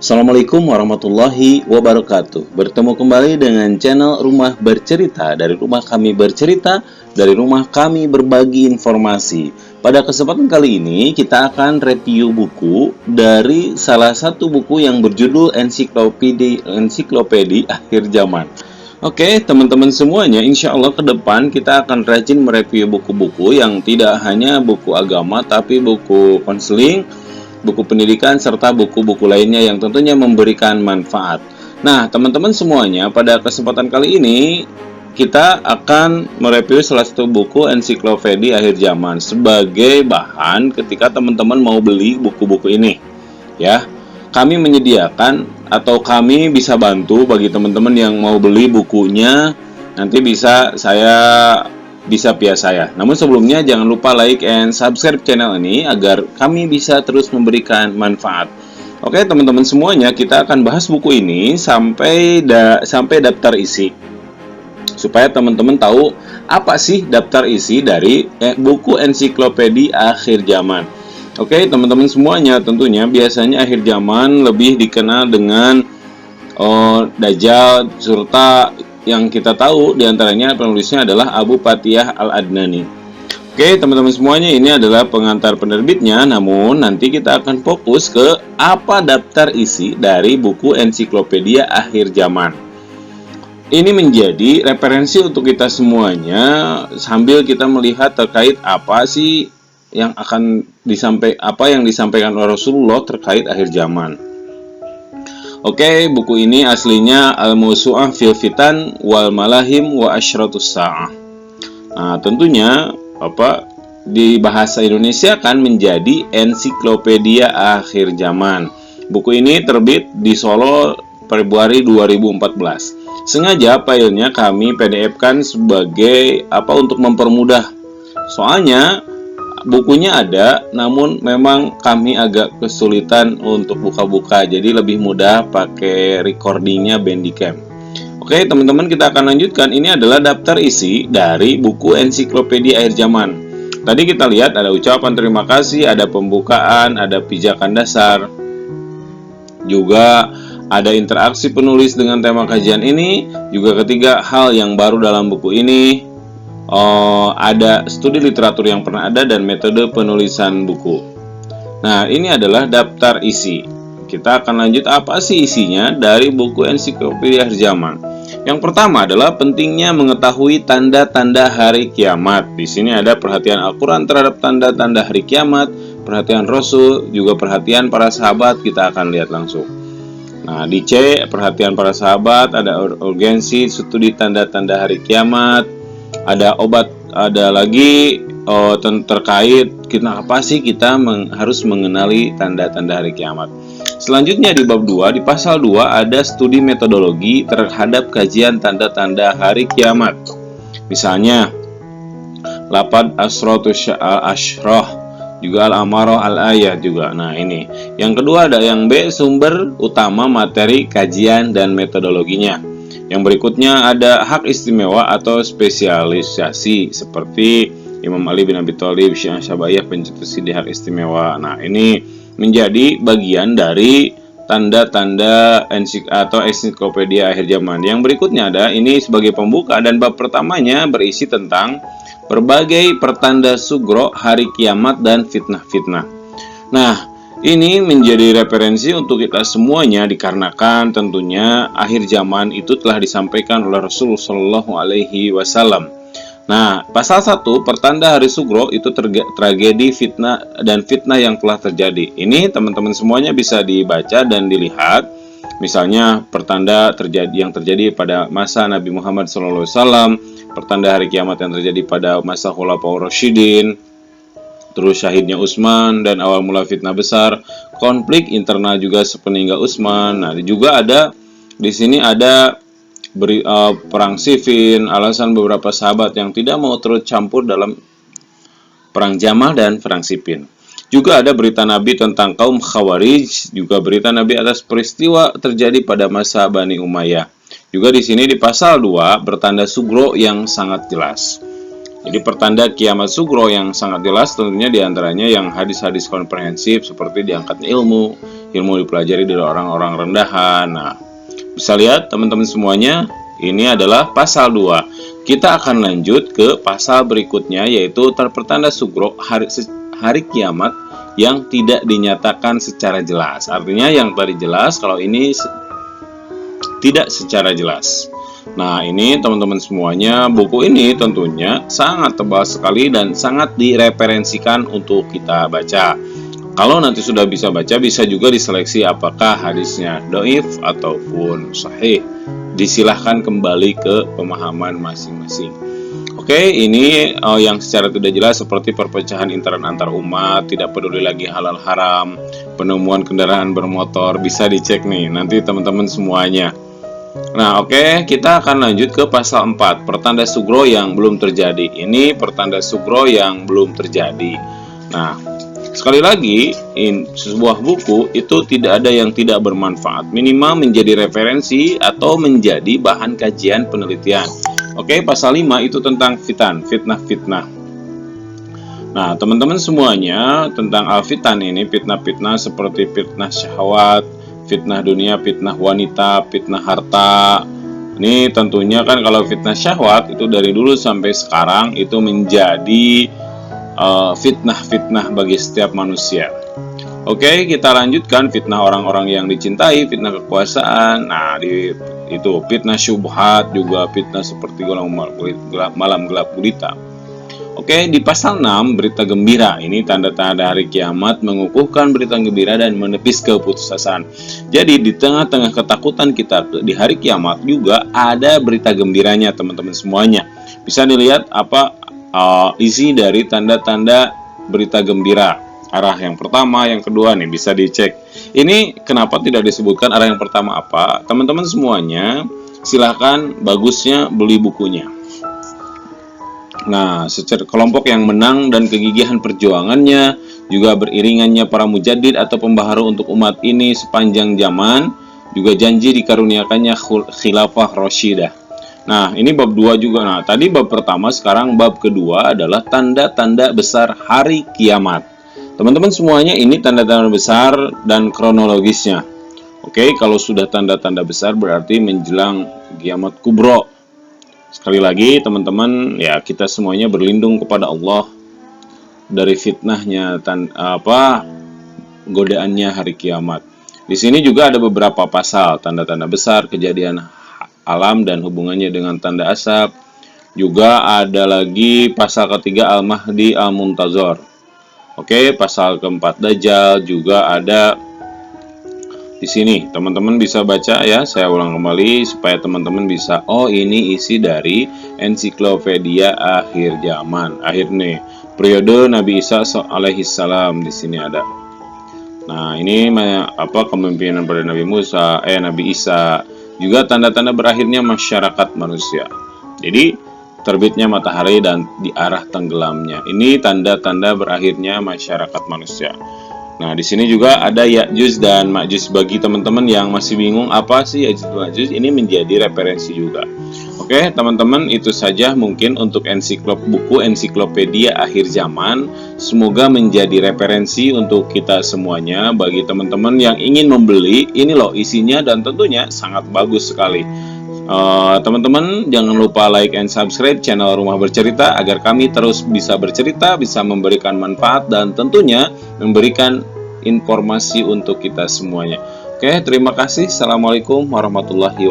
Assalamualaikum warahmatullahi wabarakatuh. Bertemu kembali dengan channel Rumah Bercerita. Dari rumah kami bercerita, dari rumah kami berbagi informasi. Pada kesempatan kali ini kita akan review buku dari salah satu buku yang berjudul Ensiklopedia Akhir Zaman. Oke, teman-teman semuanya, insya Allah ke depan kita akan rajin mereview buku-buku yang tidak hanya buku agama, tapi buku konseling, buku pendidikan, serta buku-buku lainnya yang tentunya memberikan manfaat. Nah, teman-teman semuanya, pada kesempatan kali ini kita akan mereview salah satu buku Ensiklopedia Akhir Zaman sebagai bahan ketika teman-teman mau beli buku-buku ini. Ya, kami menyediakan atau kami bisa bantu bagi teman-teman yang mau beli bukunya, nanti bisa via saya. Namun sebelumnya jangan lupa like and subscribe channel ini agar kami bisa terus memberikan manfaat. Oke, teman-teman semuanya, kita akan bahas buku ini sampai daftar isi. Supaya teman-teman tahu apa sih daftar isi dari buku Ensiklopedia Akhir Zaman. Oke, teman-teman semuanya, tentunya biasanya akhir zaman lebih dikenal dengan Dajjal, serta yang kita tahu diantaranya penulisnya adalah Abu Fatihah Al-Adnani. Oke, teman-teman semuanya, ini adalah pengantar penerbitnya. Namun nanti kita akan fokus ke apa daftar isi dari buku Ensiklopedia Akhir Zaman. Ini menjadi referensi untuk kita semuanya sambil kita melihat terkait apa sih yang akan disampaikan oleh Rasulullah terkait akhir zaman. Oke, buku ini aslinya Al-Mawsu'ah fil Fitan wal Malahim wa Asyratus Sa'ah. Nah, tentunya di bahasa Indonesia kan menjadi Ensiklopedia Akhir Zaman. Buku ini terbit di Solo Februari 2014. Sengaja filenya kami PDF-kan sebagai untuk mempermudah. Soalnya bukunya ada, namun memang kami agak kesulitan untuk buka-buka, jadi lebih mudah pakai recordingnya Bandicam. Oke, teman-teman, kita akan lanjutkan. Ini adalah daftar isi dari buku Ensiklopedia Akhir Zaman. Tadi kita lihat ada ucapan terima kasih, ada pembukaan, ada pijakan dasar, juga ada interaksi penulis dengan tema kajian ini. Juga ketiga, hal yang baru dalam buku ini. Ada studi literatur yang pernah ada dan metode penulisan buku. Nah, ini adalah daftar isi. Kita akan lanjut apa sih isinya dari buku Ensiklopedia Akhir Zaman. Yang pertama adalah pentingnya mengetahui tanda-tanda hari kiamat. Di sini ada perhatian Al-Quran terhadap tanda-tanda hari kiamat, perhatian Rasul, juga perhatian para sahabat. Kita akan lihat langsung. Nah, di C, perhatian para sahabat, ada urgensi studi tanda-tanda hari kiamat. Ada lagi terkait kenapa sih kita harus mengenali tanda-tanda hari kiamat. Selanjutnya di bab 2, di pasal 2 ada studi metodologi terhadap kajian tanda-tanda hari kiamat. Misalnya lapad asratus asyrah, juga al-amarah al-ayat juga. Nah, ini. Yang kedua ada yang B, sumber utama materi kajian dan metodologinya. Yang berikutnya ada hak istimewa atau spesialisasi seperti Imam Ali bin Abi Thalib, Syiah Syabaiyah, pencetus di hak istimewa. Nah, ini menjadi bagian dari tanda-tanda Ensiklopedia Akhir Zaman. Yang berikutnya ada ini sebagai pembuka, dan bab pertamanya berisi tentang berbagai pertanda sugro, hari kiamat, dan fitnah-fitnah. Nah, ini menjadi referensi untuk kita semuanya dikarenakan tentunya akhir zaman itu telah disampaikan oleh Rasulullah Shallallahu Alaihi Wasallam. Nah, pasal 1 pertanda hari sugro itu tragedi, fitnah, dan fitnah yang telah terjadi. Ini teman-teman semuanya bisa dibaca dan dilihat. Misalnya pertanda yang terjadi pada masa Nabi Muhammad SAW, pertanda hari kiamat yang terjadi pada masa Khulafaur Rasyidin, terus syahidnya Utsman dan awal mula fitnah besar, konflik internal juga sepeninggal Utsman. Nah, juga ada di sini ada perang Siffin, alasan beberapa sahabat yang tidak mau turut campur dalam perang Jamal dan perang Siffin. Juga ada berita Nabi tentang kaum Khawarij, juga berita Nabi atas peristiwa terjadi pada masa Bani Umayyah. Juga di sini di pasal 2 bertanda sugro yang sangat jelas. Jadi pertanda kiamat sugro yang sangat jelas tentunya diantaranya yang hadis-hadis komprehensif seperti diangkatnya ilmu, ilmu dipelajari dari orang-orang rendahan. Nah, bisa lihat teman-teman semuanya, ini adalah pasal 2. Kita akan lanjut ke pasal berikutnya, yaitu pertanda sugro, hari kiamat yang tidak dinyatakan secara jelas. Artinya yang tadi jelas, kalau ini tidak secara jelas. Nah, ini teman-teman semuanya, buku ini tentunya sangat tebal sekali dan sangat direferensikan untuk kita baca. Kalau nanti sudah bisa baca, bisa juga diseleksi apakah hadisnya dhaif ataupun sahih. Disilahkan kembali ke pemahaman masing-masing. Oke, ini yang secara tidak jelas seperti perpecahan intern antar umat, tidak peduli lagi halal haram, penemuan kendaraan bermotor, bisa dicek nih nanti teman-teman semuanya. Nah, oke, kita akan lanjut ke pasal 4, pertanda sugro yang belum terjadi. Ini pertanda sugro yang belum terjadi. Nah, sekali lagi, sebuah buku itu tidak ada yang tidak bermanfaat, minimal menjadi referensi atau menjadi bahan kajian penelitian. Oke, pasal 5 itu tentang fitnah-fitnah. Nah, teman-teman semuanya, tentang al-fitan ini, fitnah-fitnah seperti fitnah syahwat, fitnah dunia, fitnah wanita, fitnah harta. Ini tentunya kan kalau fitnah syahwat itu dari dulu sampai sekarang itu menjadi fitnah-fitnah bagi setiap manusia. Oke, kita lanjutkan fitnah orang-orang yang dicintai, fitnah kekuasaan. Nah, itu fitnah syubhat, juga fitnah seperti malam gelap gulita. Oke, di pasal 6 berita gembira. Ini tanda-tanda hari kiamat, mengukuhkan berita gembira dan menepis keputusasaan. Jadi di tengah-tengah ketakutan kita di hari kiamat juga ada berita gembiranya teman-teman semuanya. Bisa dilihat apa isi dari tanda-tanda berita gembira. Arah yang pertama, yang kedua nih bisa dicek. Ini kenapa tidak disebutkan arah yang pertama apa? Teman-teman semuanya silahkan bagusnya beli bukunya. Nah, secara kelompok yang menang dan kegigihan perjuangannya, juga beriringannya para mujadid atau pembaharu untuk umat ini sepanjang zaman, juga janji dikaruniakannya khilafah rasyidah. Nah, ini bab 2 juga. Nah, tadi bab pertama, sekarang bab kedua adalah tanda-tanda besar hari kiamat. Teman-teman semuanya, ini tanda-tanda besar dan kronologisnya. Oke, kalau sudah tanda-tanda besar berarti menjelang kiamat kubro. Sekali lagi teman-teman, ya kita semuanya berlindung kepada Allah dari fitnahnya godaannya hari kiamat. Di sini juga ada beberapa pasal tanda-tanda besar, kejadian alam dan hubungannya dengan tanda asap. Juga ada lagi pasal ketiga Al-Mahdi Al-Muntazor. Oke, pasal keempat Dajjal juga ada di sini. Teman-teman bisa baca ya, saya ulang kembali supaya teman-teman bisa, oh ini isi dari ensiklopedia akhir zaman. Akhir nih, periode Nabi Isa alaihissalam di sini ada. Nah, ini kepemimpinan pada Nabi Isa, juga tanda-tanda berakhirnya masyarakat manusia. Jadi terbitnya matahari dan di arah tenggelamnya. Ini tanda-tanda berakhirnya masyarakat manusia. Nah, di sini juga ada Ya'juj dan Ma'juj. Bagi teman-teman yang masih bingung apa sih Ya'juj dan Ma'juj, ini menjadi referensi juga. Oke, teman-teman, itu saja mungkin untuk buku ensiklopedia akhir zaman. Semoga menjadi referensi untuk kita semuanya. Bagi teman-teman yang ingin membeli, ini loh isinya dan tentunya sangat bagus sekali. Teman-teman jangan lupa like and subscribe channel Rumah Bercerita agar kami terus bisa bercerita, bisa memberikan manfaat dan tentunya memberikan informasi untuk kita semuanya. Oke, terima kasih. Assalamualaikum warahmatullahi wabarakatuh.